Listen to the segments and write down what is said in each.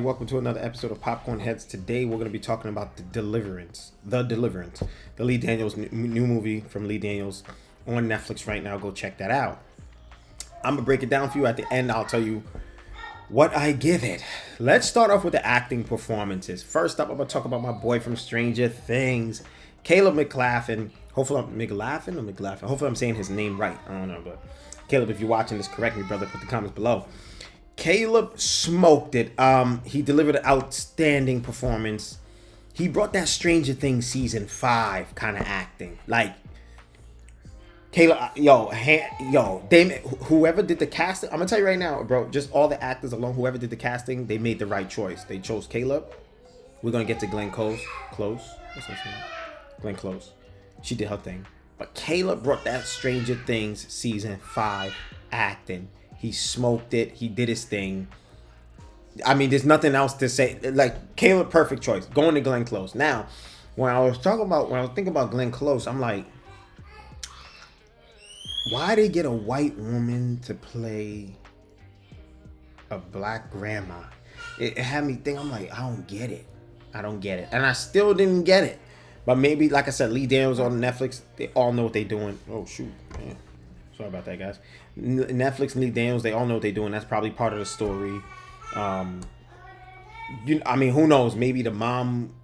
everybody. Welcome to another episode of Popcorn Heads. Today we're going to be talking about Deliverance, the Lee Daniels new movie from Lee Daniels on Netflix right now. Go check that out. I'm going to break it down for you. At the end, I'll tell you what I give it. Let's start off with the acting performances. First up, I'm going to talk about my boy from Stranger Things, Caleb McLaughlin. Hopefully I'm saying his name right. I don't know, but Caleb, if you're watching this, correct me, brother. Put the comments below. Caleb smoked it. He delivered an outstanding performance. He brought that Stranger Things season 5 kind of acting. Like, Caleb, whoever did the casting, I'm gonna tell you right now, bro, just all the actors alone, whoever did the casting, they made the right choice. They chose Caleb. We're gonna get to Glenn Close. What's her name? Glenn Close. She did her thing. But Caleb brought that Stranger Things season 5 acting. He smoked it. He did his thing. I mean, there's nothing else to say. Like, Caleb, perfect choice. Going to Glenn Close. Now, when I was thinking about Glenn Close, I'm like, why they get a white woman to play a black grandma? It had me think, I'm like, I don't get it. And I still didn't get it. But maybe, like I said, Lee Daniels on Netflix, they all know what they're doing. Oh, shoot, man. Sorry about that, guys. Netflix and Lee Daniels, they all know what they're doing. That's probably part of the story. I mean, who knows? Maybe the mom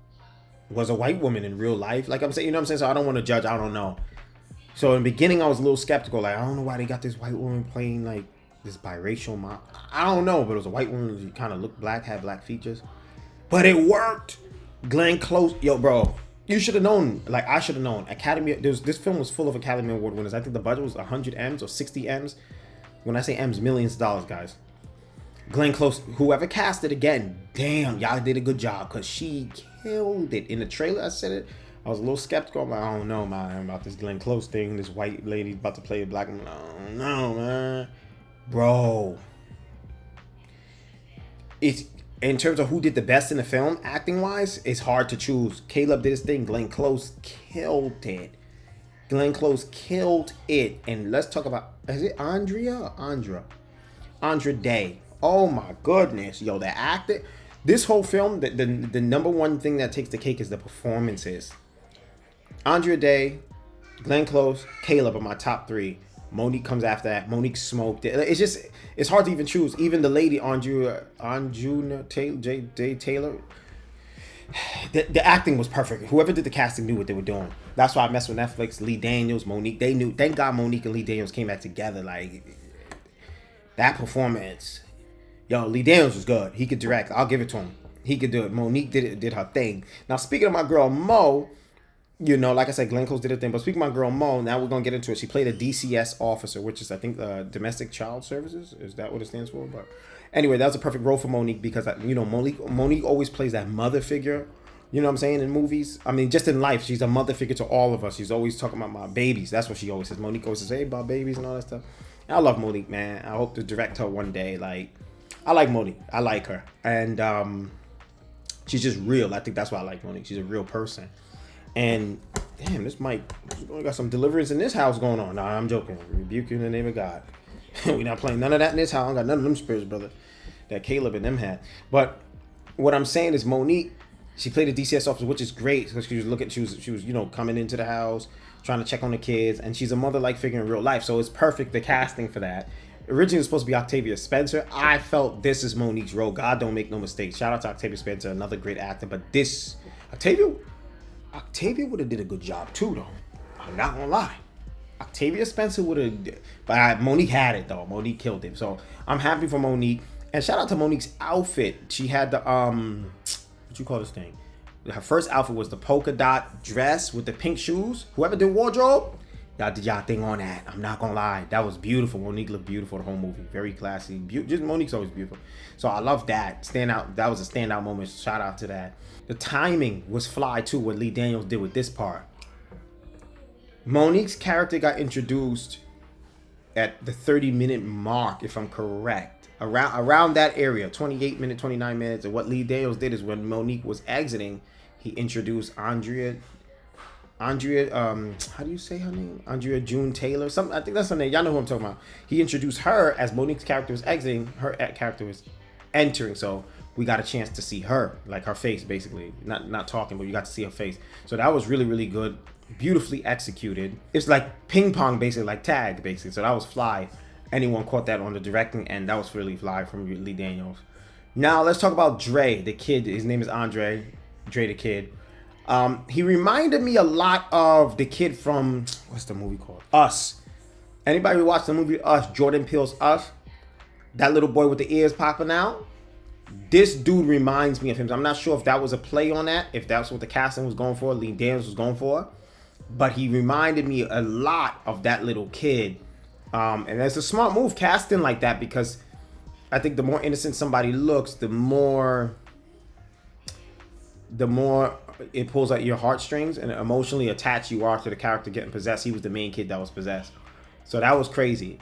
was a white woman in real life. Like I'm saying, you know what I'm saying? So I don't want to judge. I don't know. So in the beginning, I was a little skeptical. Like, I don't know why they got this white woman playing like this biracial mom. I don't know, but it was a white woman who kind of looked black, had black features. But it worked. Glenn Close, yo, bro. You should have known, like I should have known. This film was full of Academy Award winners. I think the budget was 100 M's or 60 M's. When I say M's, millions of dollars, guys. Glenn Close, whoever cast it again, damn, y'all did a good job because she killed it. In the trailer, I said it. I was a little skeptical. I'm like, I don't know, man, about this Glenn Close thing. This white lady about to play a black woman. I don't know, man. Bro. It's... In terms of who did the best in the film, acting-wise, it's hard to choose. Caleb did his thing. Glenn Close killed it. And let's talk about... Is it Andra? Andra Day. Oh, my goodness. Yo, the acting... This whole film, the number one thing that takes the cake is the performances. Andra Day, Glenn Close, Caleb are my top 3. Monique comes after that. Monique smoked it. It's hard to even choose. Even the lady, Aunjanue Taylor, the acting was perfect. Whoever did the casting knew what they were doing. That's why I messed with Netflix. Lee Daniels, Monique, they knew. Thank God Monique and Lee Daniels came back together. Like, that performance. Yo, Lee Daniels was good. He could direct. I'll give it to him. He could do it. Monique did her thing. Now, speaking of my girl, Mo, you know, like I said, Glenn Close did a thing. But speaking of my girl Mo, now we're gonna get into it. She played a DCS officer, which is, I think, domestic child services. Is that what it stands for? But anyway, that was a perfect role for Monique because, you know, Monique always plays that mother figure. You know what I'm saying, in movies. I mean, just in life, she's a mother figure to all of us. She's always talking about my babies. That's what she always says. Monique always says, "Hey, about babies" and all that stuff. And I love Monique, man. I hope to direct her one day. Like, I like Monique. I like her, and she's just real. I think that's why I like Monique. She's a real person. And damn, this mic got some deliverance in this house going on. Nah, I'm joking. Rebuke you in the name of God. We're not playing none of that in this house. I got none of them spirits, brother, that Caleb and them had. But what I'm saying is, Monique, she played a DCS officer, which is great because she was you know, coming into the house, trying to check on the kids, and she's a mother-like figure in real life. So it's perfect, the casting for that. Originally, it was supposed to be Octavia Spencer. I felt this is Monique's role. God don't make no mistakes. Shout out to Octavia Spencer, another great actor. But this Octavia would have did a good job too, though. I'm not gonna lie. Octavia Spencer would have, but Monique had it though. Monique killed him, so I'm happy for Monique. And shout out to Monique's outfit. She had the what you call this thing? Her first outfit was the polka dot dress with the pink shoes. Whoever did wardrobe, y'all did y'all thing on that. I'm not gonna lie, that was beautiful. Monique looked beautiful the whole movie. Very classy. Just Monique's always beautiful. So I love that. That was a standout moment. Shout out to that. The timing was fly too, what Lee Daniels did with this part. Monique's character got introduced at the 30-minute mark, if I'm correct. Around that area, 28 minutes, 29 minutes. And what Lee Daniels did is when Monique was exiting, he introduced Andrea, how do you say her name? Andrea June Taylor. I think that's her name. Y'all know who I'm talking about. He introduced her as Monique's character was exiting. Her character was entering. So we got a chance to see her, like her face, basically. Not talking, but you got to see her face. So that was really, really good. Beautifully executed. It's like ping pong, basically, like tag, basically. So that was fly. Anyone caught that on the directing end, that was really fly from Lee Daniels. Now let's talk about Dre, the kid. His name is Andre. Dre the kid. He reminded me a lot of the kid from, what's the movie called? Us. Anybody who watched the movie Us, Jordan Peele's Us? That little boy with the ears popping out? This dude reminds me of him. I'm not sure if that was a play on that, if that's what the casting was going for, Lee Daniels was going for. But he reminded me a lot of that little kid. And it's a smart move casting like that, because I think the more innocent somebody looks, the more it pulls at your heartstrings and emotionally attached you are to the character getting possessed. He was the main kid that was possessed. So that was crazy.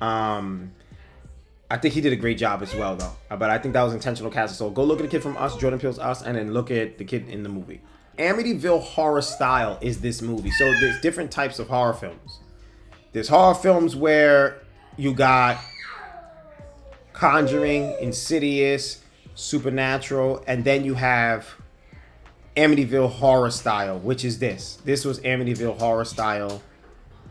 I think he did a great job as well, though. But I think that was intentional casting. So go look at the kid from Us, Jordan Peele's Us, and then look at the kid in the movie. Amityville Horror style is this movie. So there's different types of horror films. There's horror films where you got Conjuring, Insidious, Supernatural, and then you have Amityville Horror style, which is this. This was Amityville Horror style.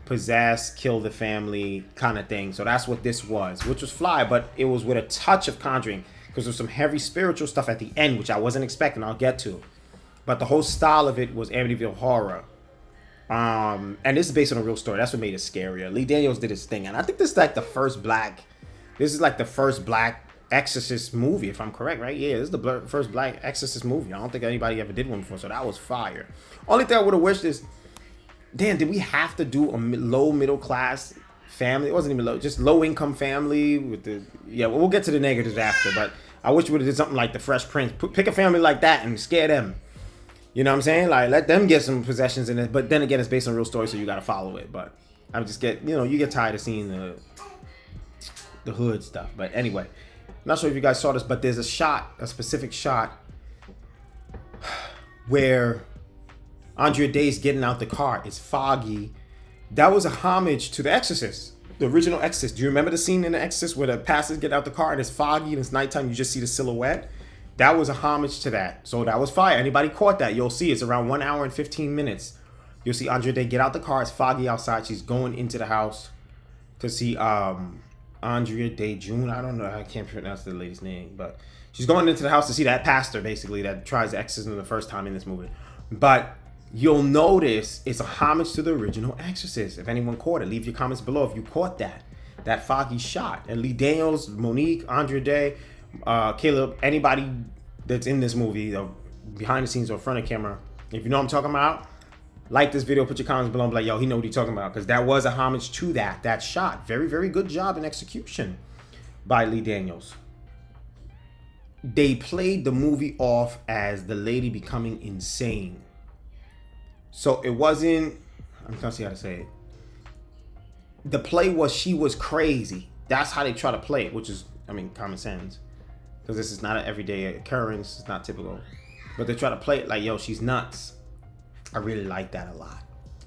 Possess, kill the family kind of thing. So that's what this was, which was fly, but it was with a touch of Conjuring, because there's some heavy spiritual stuff at the end, which I wasn't expecting. I'll get to. But the whole style of it was Amityville Horror. And this is based on a real story. That's what made it scarier. Lee Daniels did his thing. And I think this is like the first black Exorcist movie, if I'm correct, right? Yeah, this is the first black Exorcist movie. I don't think anybody ever did one before, so that was fire. Only thing I would have wished is, damn, did we have to do a low middle class family? It wasn't even low, just low income family with the, yeah, well, we'll get to the negatives after, but I wish we would have did something like the Fresh Prince. Pick a family like that and scare them. You know what I'm saying? Like, let them get some possessions in it. But then again, it's based on a real story, so you got to follow it. But I just get, you get tired of seeing the hood stuff. But anyway, I'm not sure if you guys saw this, but there's a specific shot where Andrea Day's getting out the car. It's foggy. That was a homage to The Exorcist, the original Exorcist. Do you remember the scene in The Exorcist where the pastors get out the car and it's foggy and it's nighttime? You just see the silhouette. That was a homage to that. So that was fire. Anybody caught that? You'll see it's around 1 hour and 15 minutes. You'll see Andrea Day get out the car. It's foggy outside. She's going into the house to see Andrea Day June. I don't know. I can't pronounce the lady's name, but she's going into the house to see that pastor, basically, that tries the exorcism the first time in this movie. But you'll notice it's a homage to the original Exorcist. If anyone caught it, leave your comments below if you caught that foggy shot. And Lee Daniels, Monique, Andrea Day, Caleb, anybody that's in this movie, behind the scenes or front of camera, if you know what I'm talking about, like this video, put your comments below and be like, yo, he know what he's talking about, because that was a homage to that shot. Very, very good job in execution by Lee Daniels. They played the movie off as the lady becoming insane. So it wasn't, I'm trying to see how to say it. The play was she was crazy. That's how they try to play it, which is, common sense. Because this is not an everyday occurrence. It's not typical. But they try to play it like, yo, she's nuts. I really like that a lot.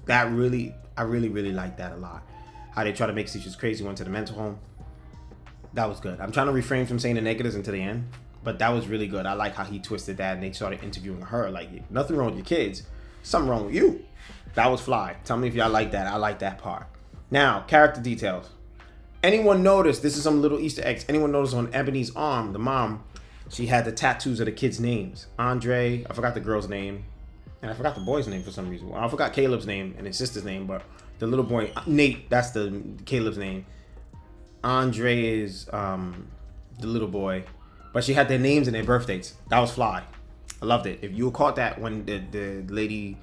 I really, really like that a lot. How they try to make she's crazy, went to the mental home. That was good. I'm trying to refrain from saying the negatives until the end. But that was really good. I like how he twisted that and they started interviewing her. Like, nothing wrong with your kids. Something wrong with you. That was fly. Tell me if y'all like that. I like that part. Now, character details. Anyone notice, this is some little Easter eggs, anyone notice on Ebony's arm, the mom, she had the tattoos of the kids' names. Andre, I forgot the girl's name, and I forgot the boy's name for some reason. Well, I forgot Caleb's name and his sister's name, but the little boy, Nate, that's the Caleb's name. Andre is the little boy, but she had their names and their birth dates. That was fly. I loved it. If you caught that when the lady,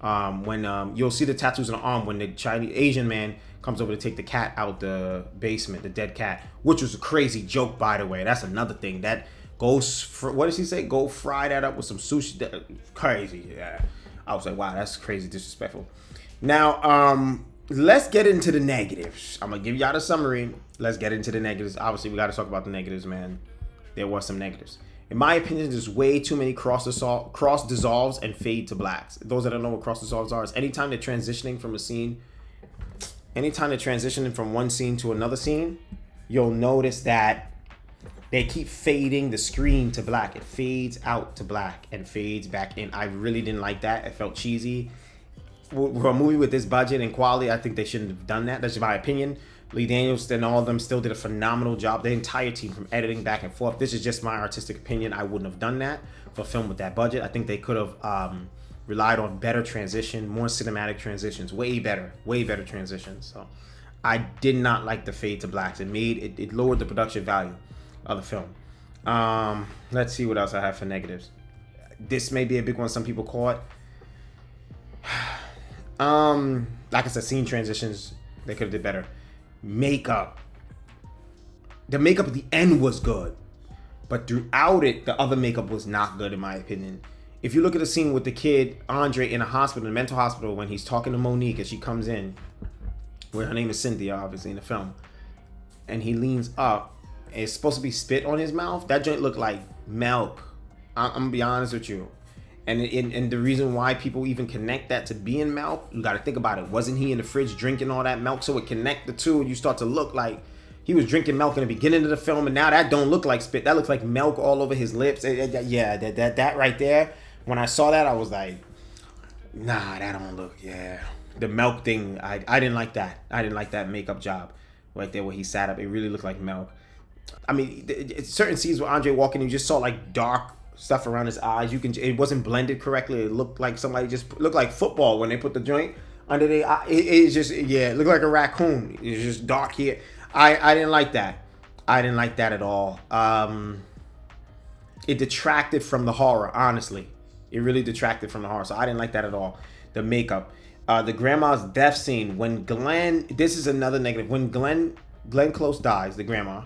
you'll see the tattoos on the arm when the Asian man comes over to take the cat out the basement, the dead cat, which was a crazy joke, by the way. That's another thing that goes, what does he say? Go fry that up with some sushi. Crazy. Yeah. I was like, wow, that's crazy disrespectful. Now, let's get into the negatives. I'm going to give y'all the summary. Let's get into the negatives. Obviously, we got to talk about the negatives, man. There was some negatives. In my opinion, there's way too many cross dissolves and fade to blacks. Those that don't know what cross dissolves are, is anytime they're transitioning from a scene, anytime they're transitioning from one scene to another scene, you'll notice that They keep fading the screen to black. It fades out to black and fades back in. I really didn't like that. It felt cheesy. For a movie with this budget and quality, I think they shouldn't have done that. That's just my opinion. Lee Daniels and all of them still did a phenomenal job. The entire team, from editing back and forth. This is just my artistic opinion. I wouldn't have done that for a film with that budget. I think they could have relied on better transition, more cinematic transitions, way better transitions. So I did not like the fade to blacks. It lowered the production value of the film. Let's see what else I have for negatives. This may be a big one some people call it. Like I said, scene transitions, they could have did better. Makeup. The makeup at the end was good, but throughout it, the other makeup was not good in my opinion. If you look at the scene with the kid, Andre, in a hospital, in a mental hospital, when he's talking to Monique as she comes in, where her name is Cynthia, obviously, in the film, and he leans up, and it's supposed to be spit on his mouth. That joint looked like milk. I'm gonna be honest with you. And the reason why people even connect that to being milk, you got to think about it. Wasn't he in the fridge drinking all that milk? So it connect the two, and you start to look like he was drinking milk in the beginning of the film, and now that don't look like spit. That looks like milk all over his lips. Yeah, that right there. When I saw that, I was like, nah, that don't look. Yeah, the milk thing. I didn't like that. I didn't like that makeup job right there where he sat up. It really looked like milk. I mean, certain scenes where Andre walking, you just saw like dark stuff around his eyes. It wasn't blended correctly. It looked like somebody just looked like football when they put the joint under their eye. It just, yeah, it looked like a raccoon. It's just dark here. I didn't like that. I didn't like that at all. It detracted from the horror, honestly. It really detracted from the horror. So I didn't like that at all. The makeup. The grandma's death scene. When Glenn, this is another negative. When Glenn Close dies, the grandma,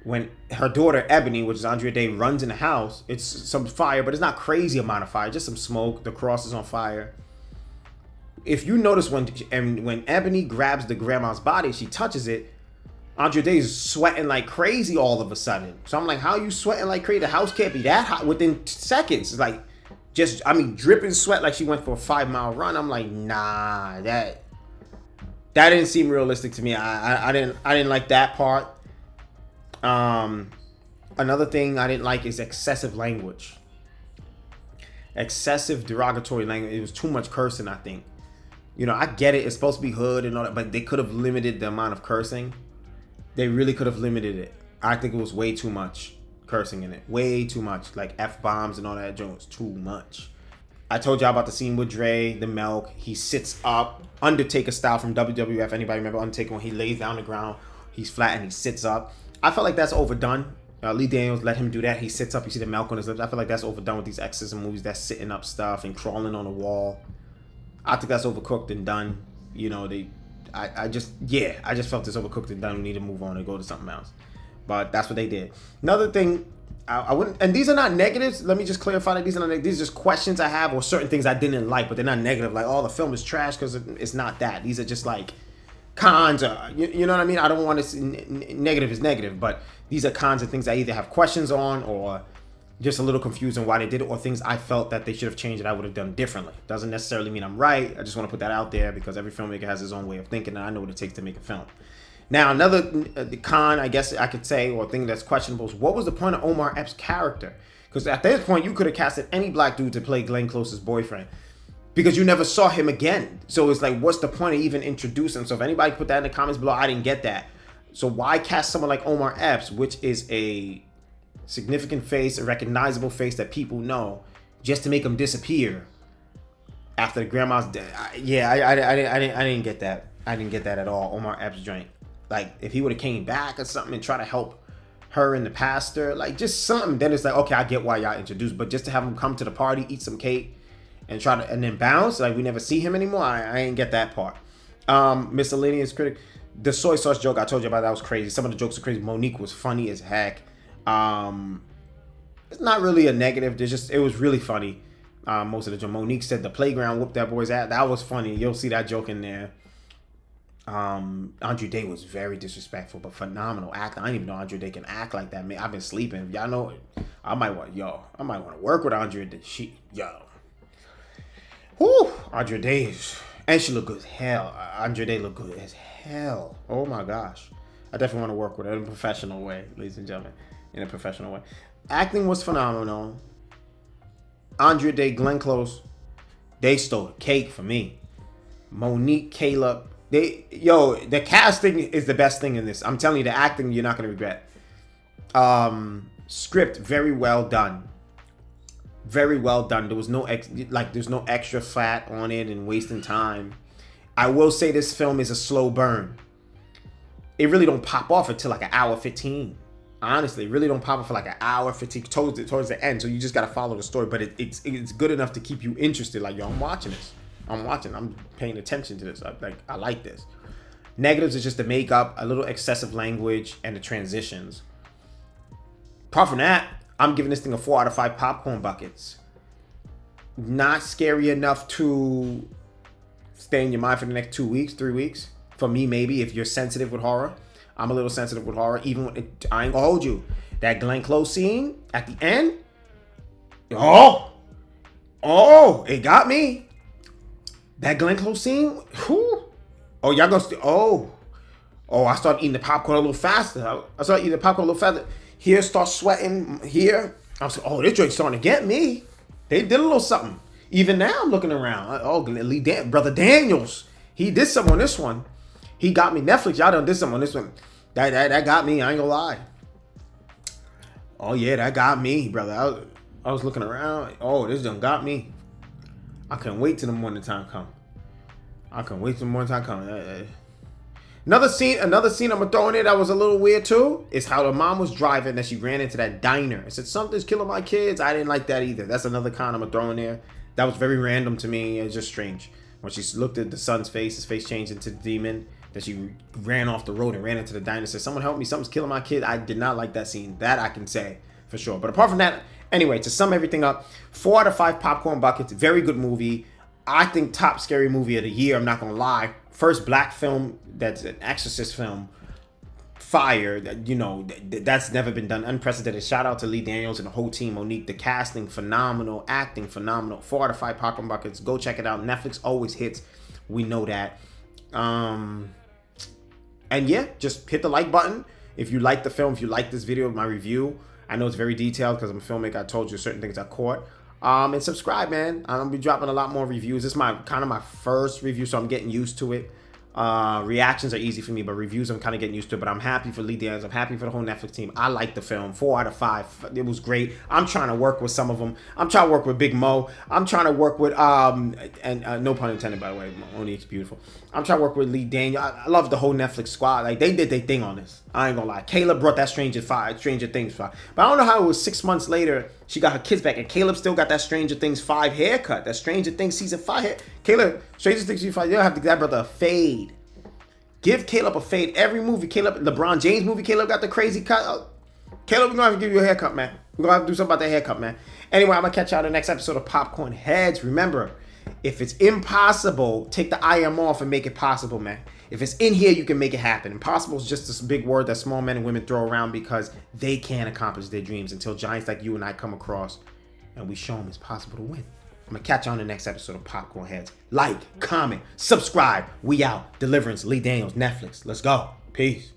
when her daughter Ebony, which is Andrea Day, runs in the house, it's some fire, but it's not crazy amount of fire, just some smoke. The cross is on fire. If you notice when Ebony grabs the grandma's body, she touches it, Andrea Day is sweating like crazy all of a sudden. So I'm like, how are you sweating like crazy? The house can't be that hot within seconds. It's like, dripping sweat like she went for a 5-mile run. I'm like, nah, that didn't seem realistic to me. I didn't like that part. Another thing I didn't like is excessive language. Excessive derogatory language. It was too much cursing, I think. You know, I get it. It's supposed to be hood and all that, but they could have limited the amount of cursing. They really could have limited it. I think it was way too much cursing in it. Way too much. Like F-bombs and all that joint was too much. I told y'all about the scene with Dre, the milk. He sits up, Undertaker style from WWF. Anybody remember Undertaker when he lays down on the ground? He's flat and he sits up. I felt like that's overdone. Lee Daniels let him do that. He sits up. You see the milk on his lips. I feel like that's overdone with these exorcism movies. That's sitting up stuff and crawling on the wall. I think that's overcooked and done. You know, I just felt it's overcooked and done. We need to move on and go to something else. But that's what they did. Another thing, I wouldn't, and these are not negatives. Let me just clarify that these are not negatives. These are just questions I have or certain things I didn't like, but they're not negative. Like, oh, the film is trash, because it's not that. These are just like cons. You know what I mean? I don't want to say negative is negative, but these are cons and things I either have questions on or just a little confused on why they did it, or things I felt that they should have changed that I would have done differently. Doesn't necessarily mean I'm right. I just want to put that out there because every filmmaker has his own way of thinking, and I know what it takes to make a film. Now, another con, I guess I could say, or thing that's questionable is, what was the point of Omar Epps' character? Because at this point, you could have casted any black dude to play Glenn Close's boyfriend, because you never saw him again. So it's like, what's the point of even introducing him? So if anybody put that in the comments below, I didn't get that. So why cast someone like Omar Epps, which is a significant face, a recognizable face that people know, just to make him disappear after the grandma's dead? I didn't get that. I didn't get that at all. Omar Epps joint. Like, if he would have came back or something and try to help her and the pastor, like just something, then it's like, okay, I get why y'all introduced. But just to have him come to the party, eat some cake, and then bounce, like we never see him anymore, I ain't get that part. Miscellaneous critic. The soy sauce joke I told you about, that was crazy. Some of the jokes are crazy. Monique was funny as heck. It's not really a negative. It was really funny. Most of the joke. Monique said the playground whooped that boy's ass. That was funny. You'll see that joke in there. Andra Day was very disrespectful, but phenomenal actor. I didn't even know Andra Day can act like that. Man, I've been sleeping. Y'all know, I might want to work with Andra Day. Andra Day and she looked good as hell. Andra Day looked good as hell. Oh my gosh. I definitely want to work with her in a professional way, ladies and gentlemen. In a professional way. Acting was phenomenal. Andra Day, Glenn Close, they stole the cake for me. Monique, Caleb, the casting is the best thing in this. I'm telling you, the acting you're not gonna regret. Script very well done. Very well done. There was there's no extra fat on it and wasting time. I will say this film is a slow burn. It really don't pop off until like an hour 15. Honestly, it really don't pop off for like an hour 15 towards the end. So you just gotta follow the story. But it's good enough to keep you interested. Like, yo, I'm watching this. I'm paying attention to this. I like this. Negatives is just the makeup, a little excessive language, and the transitions. Apart from that, I'm giving this thing a 4 out of 5 popcorn buckets. Not scary enough to stay in your mind for the next 2 weeks, 3 weeks. For me, maybe, if you're sensitive with horror. I'm a little sensitive with horror. Even when I ain't gonna hold you. That Glenn Close scene at the end. Oh, it got me. That Glenn Close scene. Whew. Oh, y'all gonna I started eating the popcorn a little faster. I started eating the popcorn a little faster. Here, start sweating. Here, I was like, oh, this joint's starting to get me. They did a little something. Even now, I'm looking around. Oh, Brother Daniels, he did something on this one. He got me. Netflix, y'all done did something on this one. That got me. I ain't gonna lie. Oh yeah, that got me, brother. I was looking around. Oh, this done got me. I can't wait till the morning time come. Another scene I'm gonna throw in there that was a little weird too is how the mom was driving and she ran into that diner and said something's killing my kids. I didn't like that either. That's another con I'm gonna throw in there. That was very random to me. It was just strange. When she looked at the son's face, his face changed into the demon. That she ran off the road and ran into the diner and said, someone help me, something's killing my kid. I did not like that scene. That I can say for sure. But apart from that, anyway, to sum everything up, 4 out of 5 popcorn buckets. Very good movie. I think top scary movie of the year. I'm not gonna lie. First black film that's an exorcist film. Fire. That's never been done. Unprecedented. Shout out to Lee Daniels and the whole team. Monique, the casting phenomenal, acting phenomenal. 4 out of 5 popcorn buckets. Go check it out. Netflix always hits. We know that. And yeah, just hit the like button if you like the film, if you like this video, my review. I know it's very detailed because I'm a filmmaker. I told you certain things I caught. And subscribe, man. I'm gonna be dropping a lot more reviews. This is my first review, so I'm getting used to it. Reactions are easy for me, but reviews I'm kind of getting used to. But I'm happy for Lee Daniels. I'm happy for the whole Netflix team. I like the film. 4 out of 5. It was great. I'm trying to work with some of them. I'm trying to work with Big Mo. I'm trying to work with and no pun intended, by the way. Monique's beautiful. I'm trying to work with Lee Daniels. I love the whole Netflix squad. Like, they did their thing on this. I ain't gonna lie. Caleb brought that Stranger Things 5. But I don't know how it was 6 months later she got her kids back and Caleb still got that Stranger Things 5 haircut. That Stranger Things season 5 hair. Caleb, Stranger Things season 5. You don't have to give that brother a fade. Give Caleb a fade. Every movie, LeBron James movie, Caleb got the crazy cut. Caleb, we're going to have to give you a haircut, man. We're going to have to do something about that haircut, man. Anyway, I'm going to catch y'all in the next episode of Popcorn Heads. Remember, if it's impossible, take the I am off and make it possible, man. If it's in here, you can make it happen. Impossible is just this big word that small men and women throw around because they can't accomplish their dreams until giants like you and I come across and we show them it's possible to win. I'm going to catch you on the next episode of Popcorn Heads. Like, comment, subscribe. We out. Deliverance, Lee Daniels, Netflix. Let's go. Peace.